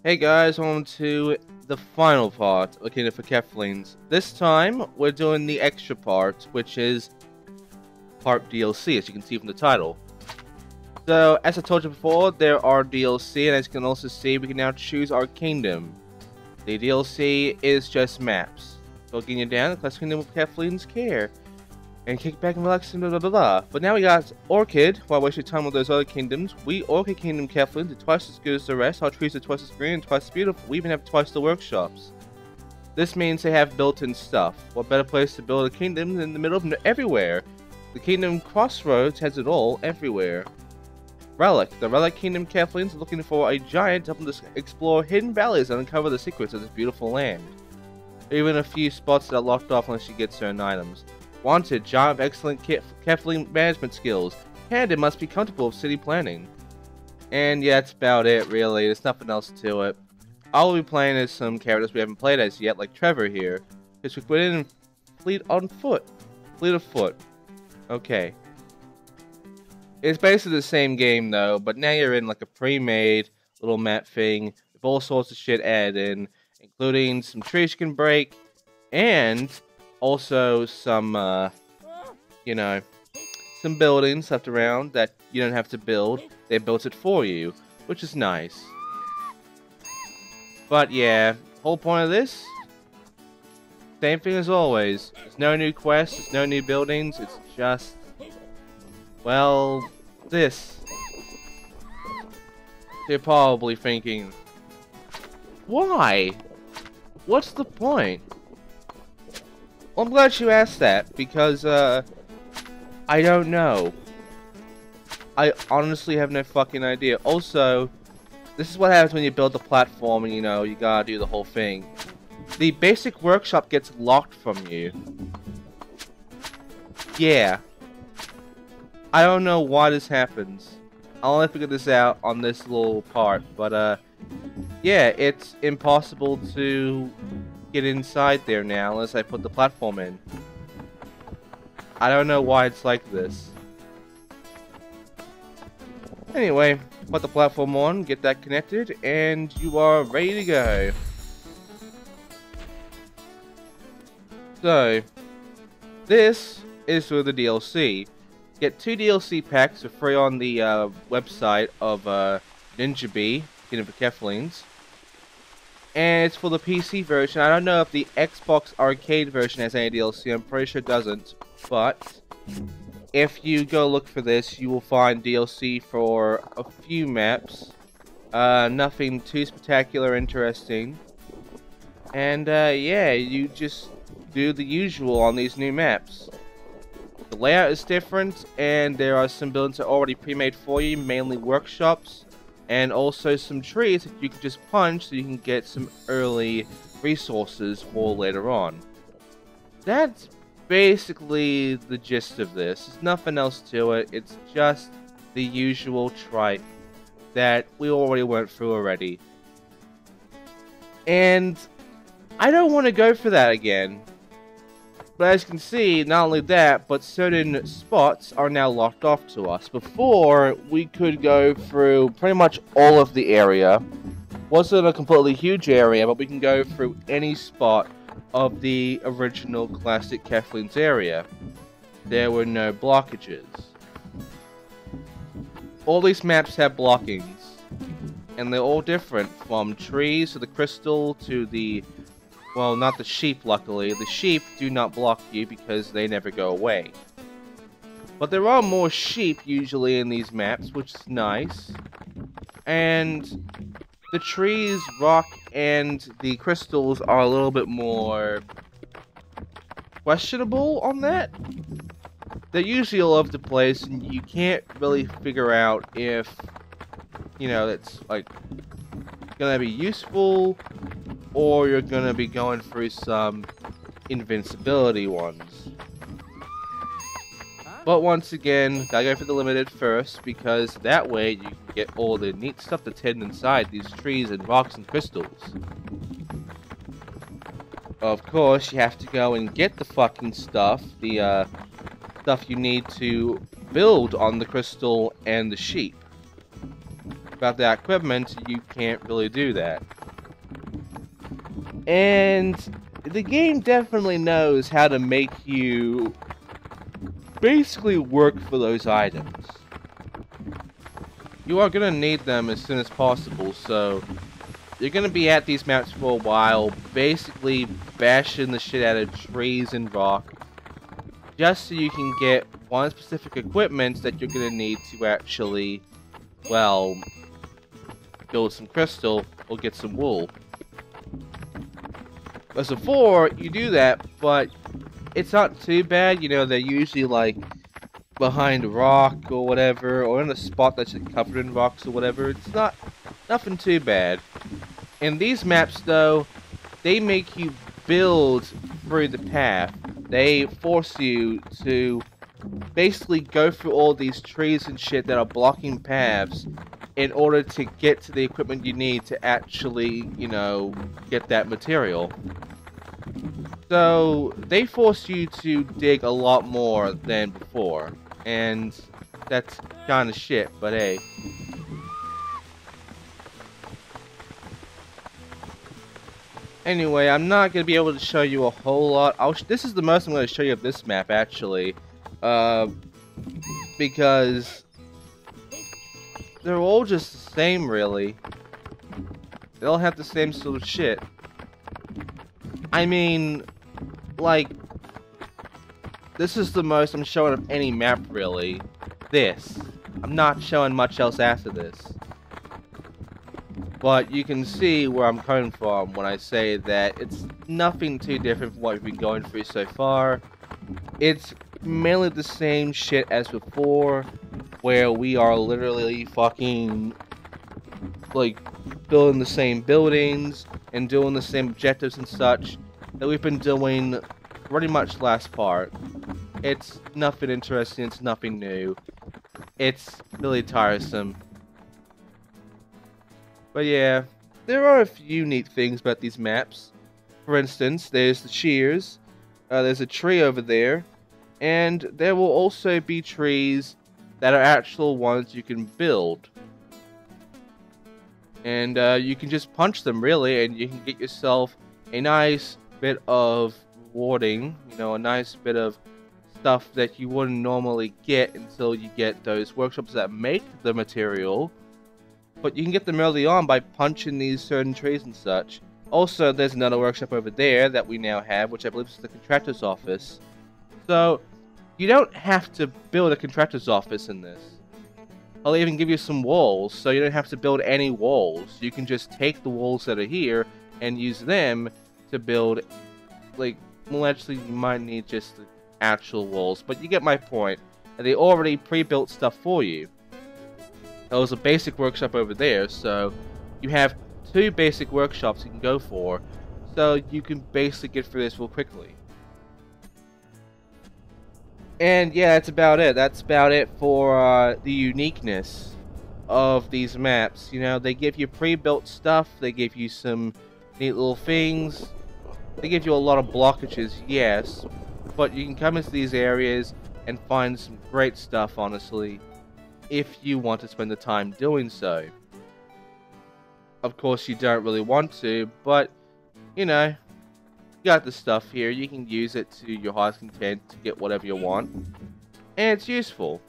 Hey guys, welcome to the final part of Kingdom for Keflings. This time, we're doing the extra part, which is part DLC, as you can see from the title. So, as I told you before, there are DLC, and as you can also see, we can now choose our kingdom. The DLC is just maps. So, getting you down, the classic Kingdom of Keflings care. And kick back and relax and blah blah blah blah. But now we got Orchid, while wasting time with those other kingdoms. We Orchid Kingdom Keflings are twice as good as the rest. Our trees are twice as green and twice as beautiful. We even have twice the workshops. This means they have built-in stuff. What better place to build a kingdom than in the middle of everywhere? The kingdom Crossroads has it all everywhere. Relic. The Relic Kingdom Keflings are looking for a giant to help them to explore hidden valleys and uncover the secrets of this beautiful land. There are even a few spots that are locked off unless you get certain items. Wanted, giant of excellent Kefling management skills. Candid must be comfortable with city planning. And yeah, that's about it, really. There's nothing else to it. All we'll be playing is some characters we haven't played as yet, like Trevor here. Just we put in Fleet on foot. Fleet of foot. Okay. It's basically the same game, though, but now you're in like a pre-made little map thing with all sorts of shit added in, including some trees you can break, and also some, you know, some buildings left around that you don't have to build. They built it for you, which is nice. But yeah, whole point of this, same thing as always. There's no new quests, there's no new buildings, it's just, well, this. You're probably thinking, why? What's the point? Well, I'm glad you asked that, because, I don't know. I honestly have no fucking idea. Also, this is what happens when you build the platform and, you know, you gotta do the whole thing. The basic workshop gets locked from you. Yeah. I don't know why this happens. I'll only figure this out on this little part, but, yeah, it's impossible to get inside there now unless I put the platform in. I don't know why it's like this. Anyway, put the platform on, get that connected, and you are ready to go. So, this is for the DLC. Get 2 DLC packs for free on the website of Ninja Kingdom for Keflings. And it's for the PC version. I don't know if the Xbox Arcade version has any DLC. I'm pretty sure it doesn't. But if you go look for this, you will find DLC for a few maps. Nothing too spectacular interesting. And yeah, you just do the usual on these new maps. The layout is different, and there are some buildings that are already pre-made for you, mainly workshops. And also some trees that you can just punch so you can get some early resources for later on. That's basically the gist of this. There's nothing else to it. It's just the usual tripe that we already went through already. And I don't want to go for that again. But as you can see, not only that, but certain spots are now locked off to us. Before, we could go through pretty much all of the area. Wasn't a completely huge area, but we can go through any spot of the original classic Keflings area. There were no blockages. All these maps have blockings. And they're all different, from trees to the crystal to the... well, not the sheep, luckily. The sheep do not block you because they never go away. But there are more sheep usually in these maps, which is nice. And the trees, rock, and the crystals are a little bit more questionable on that. They're usually all over the place, and you can't really figure out if, you know, it's like gonna be useful, or you're gonna be going through some invincibility ones. But once again, gotta go for the limited first, because that way you can get all the neat stuff that's hidden inside these trees and rocks and crystals. Of course, you have to go and get the fucking stuff, the stuff you need to build on the crystal and the sheep. about that equipment, you can't really do that. And the game definitely knows how to make you basically work for those items. You are going to need them as soon as possible, so you're going to be at these maps for a while, basically bashing the shit out of trees and rock, just so you can get one specific equipment that you're going to need to actually, well, build some crystal or get some wool. As before, you do that, but it's not too bad. You know, they're usually like behind a rock or whatever, or in a spot that's covered in rocks or whatever. It's nothing too bad. In these maps, though, they make you build through the path. They force you to basically go through all these trees and shit that are blocking paths in order to get to the equipment you need to actually, you know, get that material. So, they force you to dig a lot more than before, and that's kinda shit, but hey. Anyway, I'm not going to be able to show you a whole lot. This is the most I'm going to show you of this map, actually. Because they're all just the same, really. They all have the same sort of shit. I mean, like, this is the most I'm showing of any map, really. This. I'm not showing much else after this. But you can see where I'm coming from when I say that it's nothing too different from what we've been going through so far. It's mainly the same shit as before, where we are literally fucking, like, building the same buildings and doing the same objectives and such that we've been doing pretty much last part. It's nothing interesting, it's nothing new. It's really tiresome. But yeah, there are a few neat things about these maps. For instance, there's the shears, there's a tree over there, and there will also be trees that are actual ones you can build. And you can just punch them, really, and you can get yourself a nice bit of rewarding, you know, a nice bit of stuff that you wouldn't normally get until you get those workshops that make the material. But you can get them early on by punching these certain trees and such. Also, there's another workshop over there that we now have, which I believe is the contractor's office. So, you don't have to build a contractor's office in this. I'll even give you some walls, so you don't have to build any walls. You can just take the walls that are here and use them to build, like, well, actually, you might need just the actual walls, but you get my point. And they already pre-built stuff for you. There was a basic workshop over there, so you have 2 basic workshops you can go for, so you can basically get through this real quickly. And yeah, that's about it. That's about it for the uniqueness of these maps. You know, they give you pre-built stuff, they give you some neat little things, they give you a lot of blockages, yes, but you can come into these areas and find some great stuff, honestly, if you want to spend the time doing so. Of course, you don't really want to, but, you know, you got the stuff here. You can use it to your heart's content to get whatever you want, and it's useful.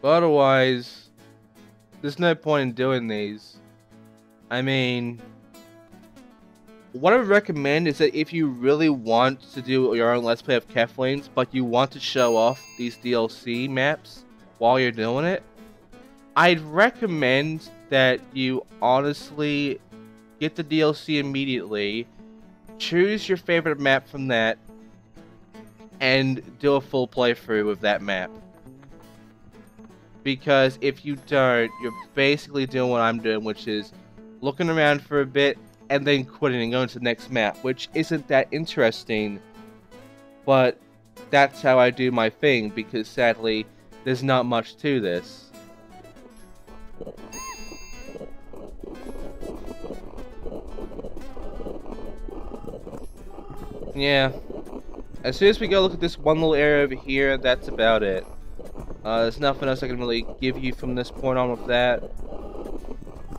But otherwise, there's no point in doing these. I mean, what I would recommend is that if you really want to do your own Let's Play of Keflings, but you want to show off these DLC maps while you're doing it, I'd recommend that you honestly get the DLC immediately, choose your favorite map from that, and do a full playthrough of that map. Because if you don't, you're basically doing what I'm doing, which is looking around for a bit, and then quitting and going to the next map, which isn't that interesting, but that's how I do my thing, because sadly, there's not much to this. Yeah, as soon as we go look at this one little area over here, that's about it. There's nothing else I can really give you from this point on with that.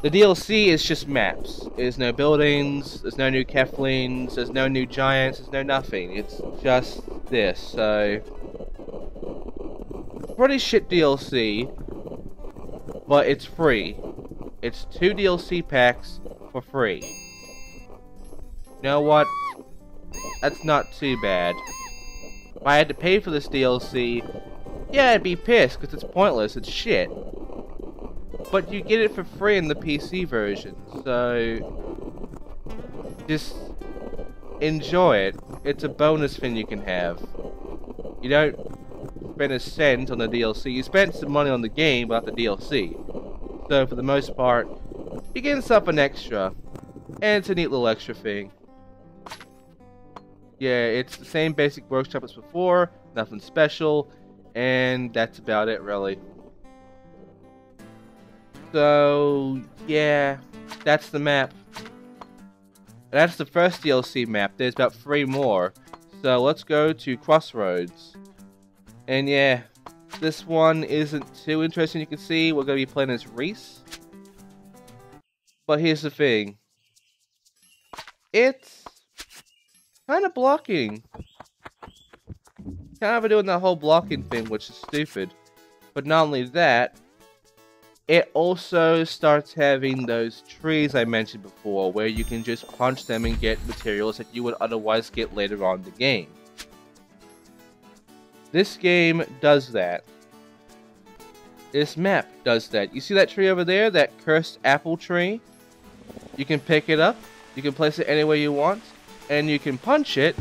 The DLC is just maps. There's no buildings, there's no new Keflings, there's no new giants, there's no nothing. It's just this, so... Pretty shit DLC, but it's free. It's 2 DLC packs for free. You know what? That's not too bad. If I had to pay for this DLC, yeah, I'd be pissed, because it's pointless, it's shit. But you get it for free in the PC version, so just enjoy it. It's a bonus thing you can have. You don't spend a cent on the DLC. You spend some money on the game, but not the DLC. So for the most part, you're getting something extra, and it's a neat little extra thing. Yeah, it's the same basic workshop as before, nothing special, and that's about it, really. So, yeah, that's the map. That's the first DLC map. There's about 3 more. So let's go to Crossroads. And yeah, this one isn't too interesting, you can see. We're going to be playing as Reese. But here's the thing. It's kind of blocking. Kind of doing that whole blocking thing, which is stupid. But not only that, it also starts having those trees I mentioned before, where you can just punch them and get materials that you would otherwise get later on in the game. This game does that. This map does that. You see that tree over there? That cursed apple tree? You can pick it up, you can place it anywhere you want, and you can punch it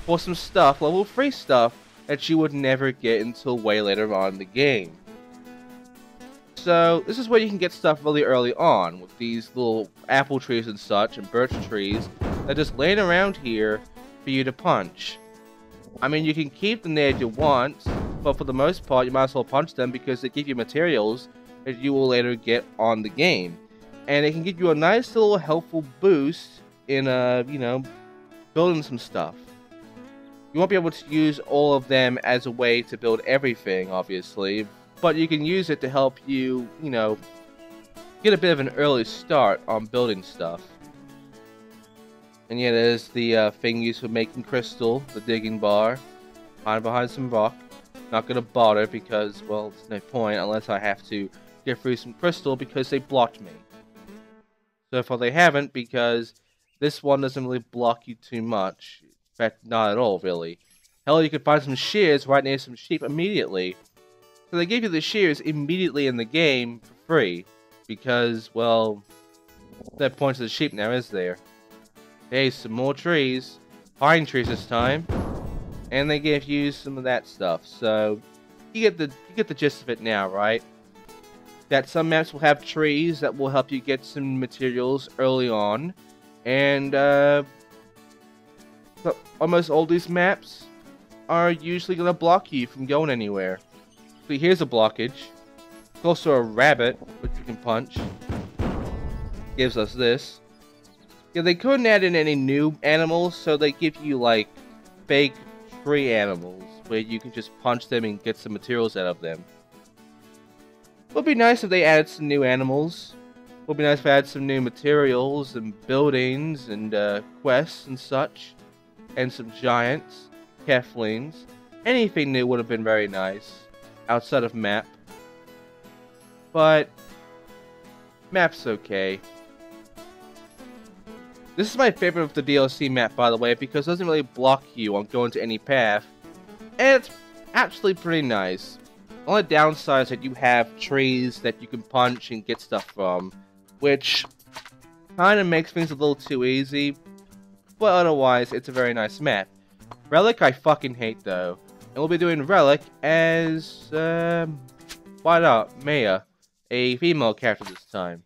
for some stuff, level 3 stuff, that you would never get until way later on in the game. So, this is where you can get stuff really early on, with these little apple trees and such, and birch trees, that are just laying around here for you to punch. I mean, you can keep them there if you want, but for the most part, you might as well punch them because they give you materials that you will later get on the game. And it can give you a nice little helpful boost in, you know, building some stuff. You won't be able to use all of them as a way to build everything, obviously, but you can use it to help you, you know, get a bit of an early start on building stuff. And yeah, there's the thing used for making crystal, the digging bar, hiding behind some rock. Not gonna bother because, well, there's no point unless I have to get through some crystal because they blocked me. So far they haven't, because this one doesn't really block you too much. In fact, not at all, really. Hell, you could find some shears right near some sheep immediately. So they gave you the shears immediately in the game for free. Because, well, that point to the sheep now, is there? Hey, some more trees. Pine trees this time. And they gave you some of that stuff. So, you get the gist of it now, right? That some maps will have trees that will help you get some materials early on. And, almost all these maps are usually going to block you from going anywhere. So here's a blockage. There's also a rabbit, which you can punch. Gives us this. Yeah, they couldn't add in any new animals, so they give you, like, fake tree animals, where you can just punch them and get some materials out of them. It would be nice if they added some new animals. It would be nice if they added some new materials and buildings and quests and such. And some giants, Keflings. Anything new would have been very nice, outside of map. But map's okay. This is my favorite of the DLC map, by the way, because it doesn't really block you on going to any path. And it's actually pretty nice. The only downside is that you have trees that you can punch and get stuff from, which kind of makes things a little too easy. But otherwise, it's a very nice map. Relic I fucking hate, though. And we'll be doing Relic as, why not, Maya, a female character this time.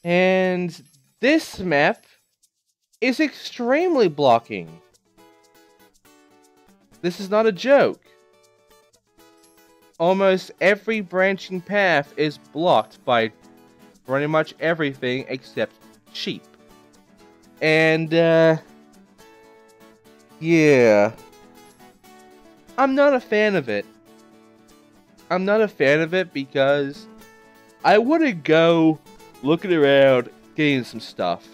And this map is extremely blocking. This is not a joke. Almost every branching path is blocked by pretty much everything except sheep. And, yeah. I'm not a fan of it. I'm not a fan of it because I want to go looking around, getting some stuff.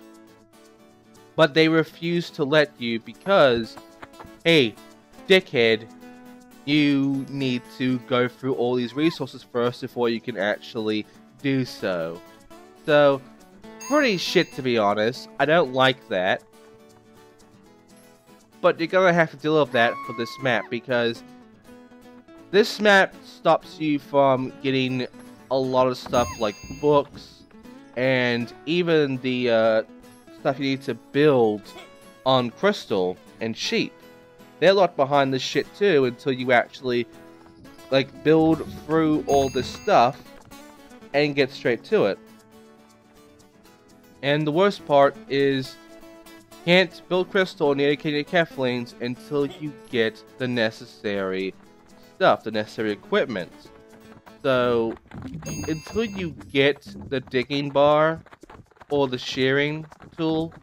But they refuse to let you because, hey, dickhead, you need to go through all these resources first before you can actually do so. So, pretty shit to be honest. I don't like that. But you're gonna have to deal with that for this map because this map stops you from getting a lot of stuff like books and even the stuff you need to build on crystal and sheep. They're locked behind this shit too until you actually like build through all this stuff and get straight to it. And the worst part is can't build crystal near Keflings until you get the necessary stuff, the necessary equipment. So until you get the digging bar or the shearing tool,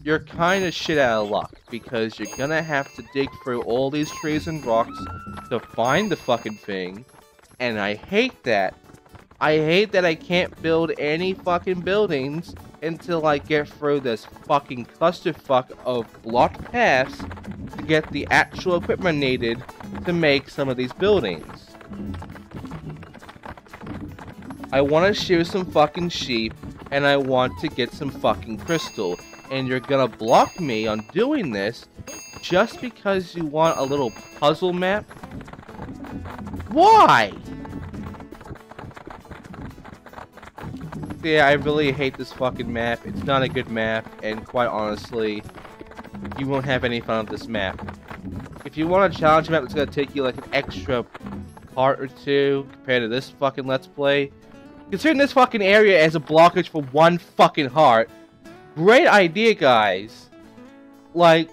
you're kind of shit out of luck because you're gonna have to dig through all these trees and rocks to find the fucking thing, and I hate that. I hate that I can't build any fucking buildings until I get through this fucking clusterfuck of blocked paths to get the actual equipment needed to make some of these buildings. I want to shear some fucking sheep, and I want to get some fucking crystal, and you're gonna block me on doing this just because you want a little puzzle map? Why? Yeah, I really hate this fucking map. It's not a good map, and quite honestly, you won't have any fun with this map. If you want a challenge map that's gonna take you like an extra part or two compared to this fucking Let's Play, considering this fucking area as a blockage for one fucking heart, great idea, guys. Like,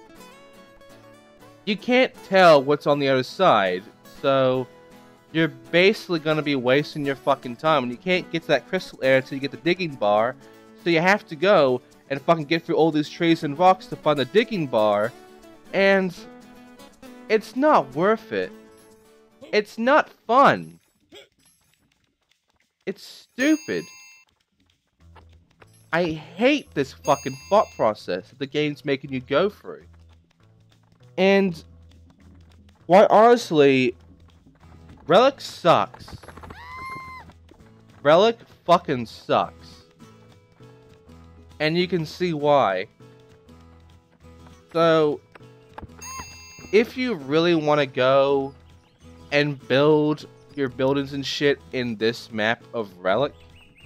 you can't tell what's on the other side, so you're basically gonna be wasting your fucking time, and you can't get to that crystal area until you get the digging bar, so you have to go and fucking get through all these trees and rocks to find the digging bar, and it's not worth it. It's not fun. It's stupid. I hate this fucking thought process that the game's making you go through. And, quite honestly, Relic sucks. Relic fucking sucks. And you can see why. So, if you really want to go and build your buildings and shit in this map of Relic,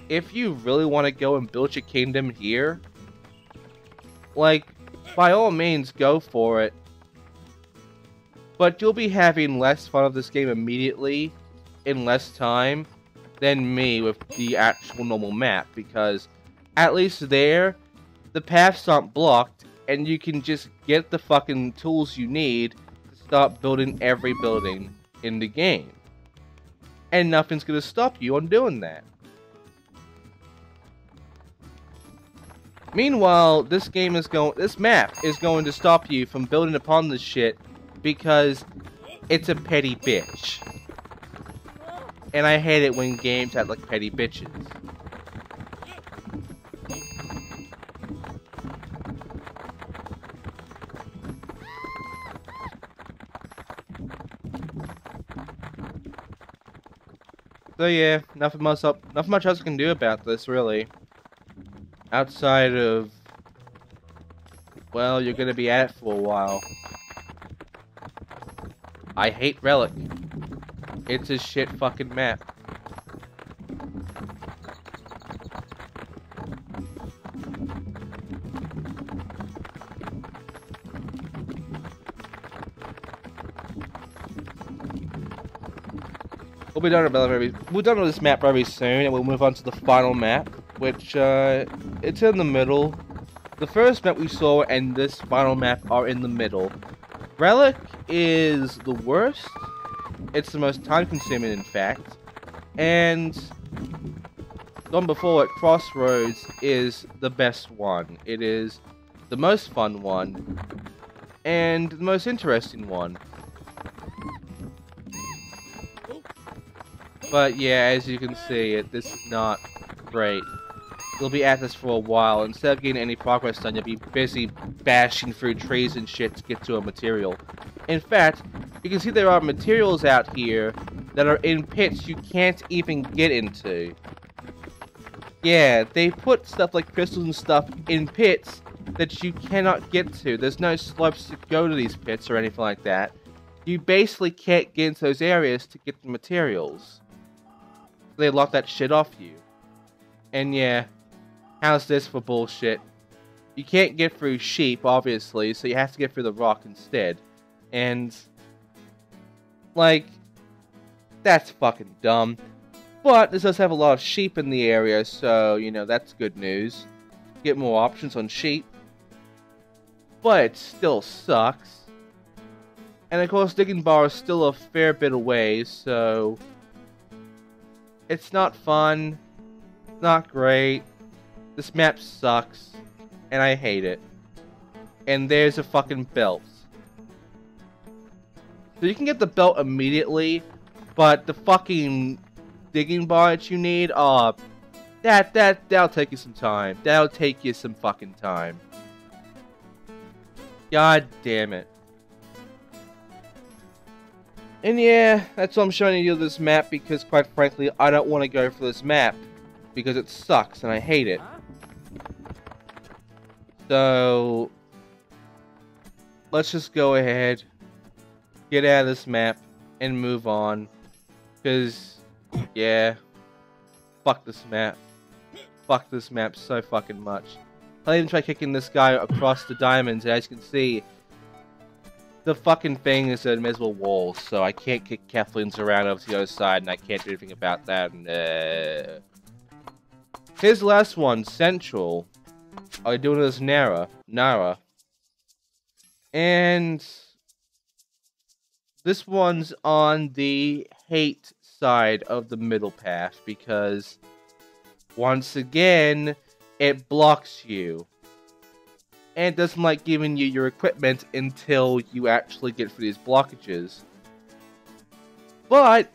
if you really want to go and build your kingdom here, like, by all means, go for it. But you'll be having less fun of this game immediately, in less time, than me with the actual normal map, because at least there, the paths aren't blocked, and you can just get the fucking tools you need to start building every building in the game. And nothing's gonna stop you on doing that. Meanwhile, this map is going to stop you from building upon this shit because it's a petty bitch. And I hate it when games act like petty bitches. So yeah, nothing much else I can do about this, really. Outside of, well, you're gonna be at it for a while. I hate Relic. It's a shit fucking map. We'll be done with this map very soon, and we'll move on to the final map, which it's in the middle. The first map we saw and this final map are in the middle. Relic is the worst. It's the most time-consuming, in fact. And the one before it, Crossroads, is the best one. It is the most fun one and the most interesting one. But yeah, as you can see, this is not great. You'll be at this for a while. Instead of getting any progress done, you'll be busy bashing through trees and shit to get to a material. In fact, you can see there are materials out here that are in pits you can't even get into. Yeah, they put stuff like crystals and stuff in pits that you cannot get to. There's no slopes to go to these pits or anything like that. You basically can't get into those areas to get the materials. They lock that shit off you. And yeah, how's this for bullshit? You can't get through sheep, obviously, so you have to get through the rock instead. And, like, that's fucking dumb. But this does have a lot of sheep in the area, so, you know, that's good news. Get more options on sheep. But it still sucks. And of course, digging bar is still a fair bit away, so it's not fun, not great. This map sucks, and I hate it. And there's a fucking belt. So you can get the belt immediately, but the fucking digging bar that you need, that'll take you some time. That'll take you some fucking time. God damn it. And yeah, that's why I'm showing you this map, because quite frankly, I don't want to go for this map, because it sucks and I hate it. So, let's just go ahead, get out of this map, and move on. Because, yeah, fuck this map. Fuck this map so fucking much. I'll even try kicking this guy across the diamonds, and as you can see, the fucking thing is an invisible wall, so I can't kick Keflings around over to the other side, and I can't do anything about that. And, here's the last one, Central. I'm doing this Nara. And this one's on the hate side of the middle path, because once again, it blocks you. And it doesn't like giving you your equipment until you actually get through these blockages. But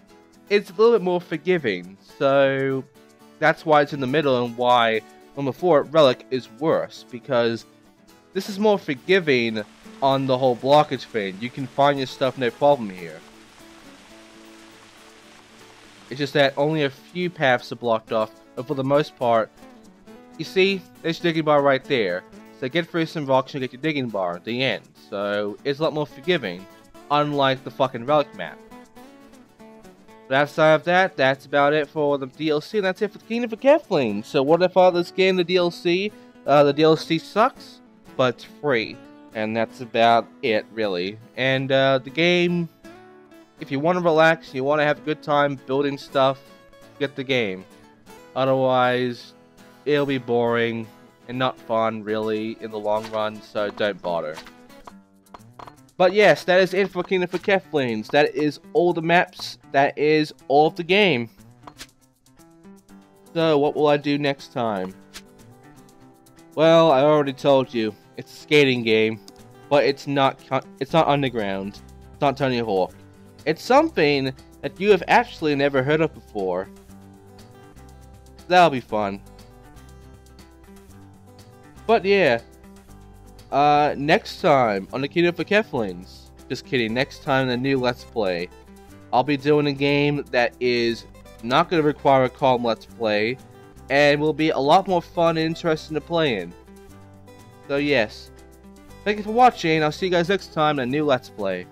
it's a little bit more forgiving, so that's why it's in the middle, and why number 4, Relic, is worse, because this is more forgiving on the whole blockage thing. You can find your stuff no problem here. It's just that only a few paths are blocked off, but for the most part, you see, there's your digging bar right there. So get through some rocks and get your digging bar at the end. So it's a lot more forgiving, unlike the fucking Relic map. But outside of that, that's about it for the DLC, and that's it for the Kingdom of Keflings. So what if I this game, the DLC? The DLC sucks, but it's free. And that's about it, really. And the game, if you want to relax, you want to have a good time building stuff, get the game. Otherwise, it'll be boring and not fun, really, in the long run, so don't bother. But yes, that is it for Kingdom of Keflings. That is all the maps. That is all of the game. So, what will I do next time? Well, I already told you. It's a skating game. But it's not underground. It's not Tony Hawk. It's something that you have actually never heard of before. That'll be fun. But yeah, next time on the Kingdom of Keflings, just kidding, next time in the new Let's Play, I'll be doing a game that is not going to require a calm Let's Play, and will be a lot more fun and interesting to play in. So yes, thank you for watching, I'll see you guys next time in a new Let's Play.